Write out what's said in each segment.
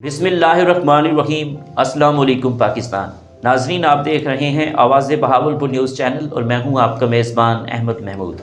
बिस्मिल्लाहिर्रहमानिर्रहीम। अस्सलाम वालेकुम पाकिस्तान। नाजरीन, आप देख रहे हैं आवाज़ बहावलपुर न्यूज़ चैनल और मैं हूं आपका मेज़बान अहमद महमूद।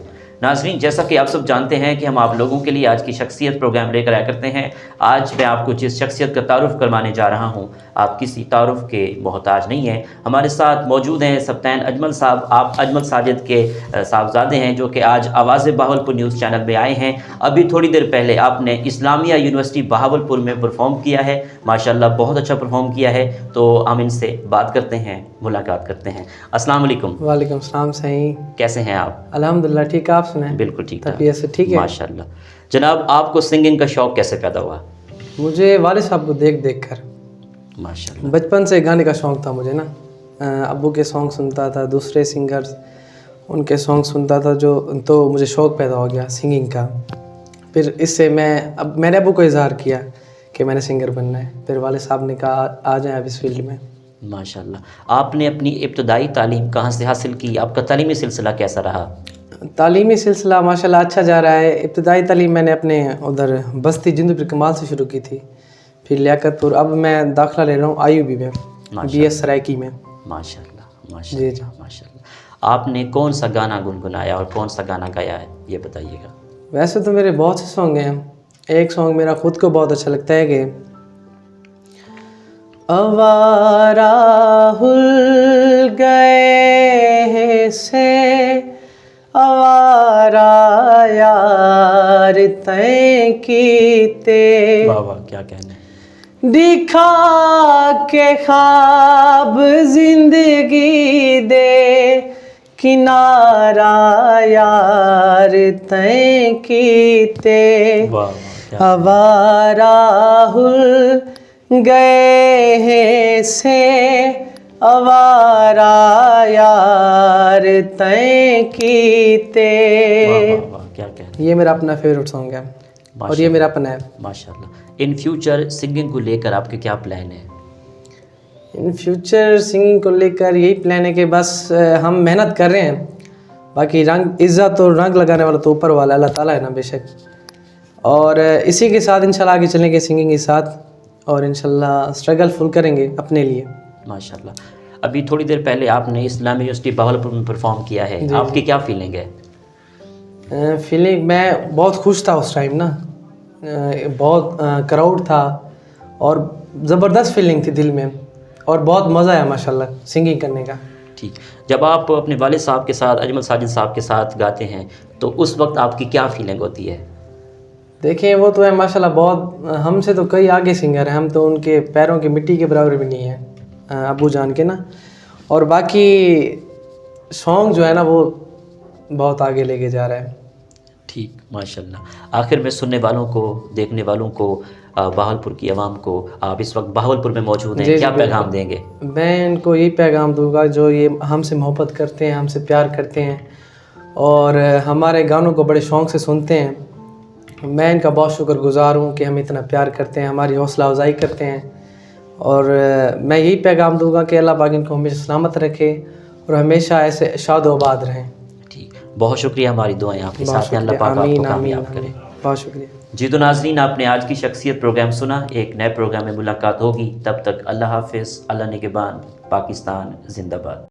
नाजरीन, जैसा कि आप सब जानते हैं कि हम आप लोगों के लिए आज की शख्सियत प्रोग्राम लेकर आया करते हैं। आज मैं आपको जिस शख्सियत का तारुफ़ करवाने जा रहा हूँ, आप किसी तारुफ़ के मोहताज नहीं हैं। हमारे साथ मौजूद हैं सब्तैन अजमल साहब। आप अजमल साजिद के साहबजादे हैं जो कि आज आवाज़ बहावलपुर न्यूज़ चैनल में आए हैं। अभी थोड़ी देर पहले आपने इस्लामिया यूनिवर्सिटी बहावलपुर में परफॉर्म किया है, माशाल्लाह बहुत अच्छा परफॉर्म किया है। तो हम इनसे बात करते हैं, मुलाकात करते हैं। अस्सलाम वालेकुम। वालेकुम सलाम। सही, कैसे हैं आप? अल्हम्दुलिल्लाह ठीक। आप सुनाएं? बिल्कुल ठीक ठाक, तबीयत से ठीक है माशाल्लाह। जनाब, आपको सिंगिंग का शौक़ कैसे पैदा हुआ? मुझे वालिद साहब को देख देख कर माशाल्लाह। बचपन से गाने का शौक़ था मुझे ना। अब्बू के सॉन्ग सुनता था, दूसरे सिंगर्स उनके सॉन्ग सुनता था जो, तो मुझे शौक़ पैदा हो गया सिंगिंग का। फिर इससे मैंने अब्बू को इज़हार किया कि मैंने सिंगर बनना है। फिर वालिद साहब ने कहा आ जाएं अब इस फील्ड में। माशाल्लाह। आपने अपनी इब्तदाई तालीम कहाँ से हासिल की? आपका तालीमी सिलसिला कैसा रहा? तालीमी सिलसिला माशाल्लाह अच्छा जा रहा है। इब्तदाई तालीम मैंने अपने उधर बस्ती जिंदपुर कमाल से शुरू की थी, फिर लियाकतपुर। अब मैं दाखिला ले रहा हूँ IUB में, BS सराइकी में। माशाल्लाह जी माशाल्लाह जी। माशाल्लाह। आपने कौन सा गाना गुनगुनाया और कौन सा गाना गाया है, ये बताइएगा। वैसे तो मेरे बहुत से सॉन्ग हैं। एक सॉन्ग मेरा खुद को बहुत अच्छा लगता है कि अवारा हुल गए से आवारा यार तय कीते। वाह वाह, क्या कहना है। दिखा के ख्वाब जिंदगी दे किनारा यार तय कीते। वाह वाह, आवारा हुल गए हैं से आवारा यार तय कीते। वाह वाह, क्या कहना है। ये मेरा अपना फेवरेट सॉन्ग है और ये मेरा अपना है। माशाल्लाह। इन फ्यूचर सिंगिंग को लेकर आपके क्या प्लान है? इन फ्यूचर सिंगिंग को लेकर यही प्लान है कि बस हम मेहनत कर रहे हैं। बाकी रंग इज़्ज़त और रंग लगाने वाला तो ऊपर वाला अल्लाह ताला है ना, बेशक। और इसी के साथ इंशाल्लाह आगे चलेंगे सिंगिंग के साथ, और इंशाल्लाह स्ट्रगल फुल करेंगे अपने लिए। माशाल्लाह। अभी थोड़ी देर पहले आपने इस्लामी यूनिवर्सिटी बहावलपुर में परफॉर्म किया है, आपकी क्या फीलिंग है? फीलिंग, मैं बहुत खुश था उस टाइम ना। बहुत क्राउड था और ज़बरदस्त फीलिंग थी दिल में, और बहुत मज़ा आया माशाल्लाह सिंगिंग करने का। ठीक। जब आप अपने वालिद साहब के साथ, अजमल साजिद साहब के साथ गाते हैं, तो उस वक्त आपकी क्या फीलिंग होती है? देखिए, वो तो है माशाल्लाह, बहुत हमसे तो कई आगे सिंगर हैं। हम तो उनके पैरों की मिट्टी के बराबर भी नहीं है अबू जान के ना। और बाकी सॉन्ग जो है ना वो बहुत आगे लेके जा रहा है। ठीक, माशाल्लाह। आखिर में सुनने वालों को, देखने वालों को, बहावलपुर की आवाम को, आप इस वक्त बहावलपुर में मौजूद हैं, क्या पैगाम देंगे? मैं इनको यही पैगाम दूंगा जो ये हमसे मोहब्बत करते हैं, हमसे प्यार करते हैं और हमारे गानों को बड़े शौक़ से सुनते हैं। मैं इनका बहुत शुक्रगुज़ार हूँ कि हमें इतना प्यार करते हैं, हमारी हौसला अफजाई करते हैं। और मैं यही पैगाम दूंगा कि अल्लाह पाक इनको हमेशा सलामत रखे और हमेशा ऐसे शाद आबाद रहें। ठीक, बहुत शुक्रिया। हमारी दुआएं आपके साथ हैं, अल्लाह पाक आपको कामयाब करे। बहुत शुक्रिया जी। तो नाज़रीन, आपने आज की शख्सियत प्रोग्राम सुना। एक नए प्रोग्राम में मुलाकात होगी, तब तक अल्लाह हाफिज़, अल्लाह निगहबान, पाकिस्तान जिंदाबाद।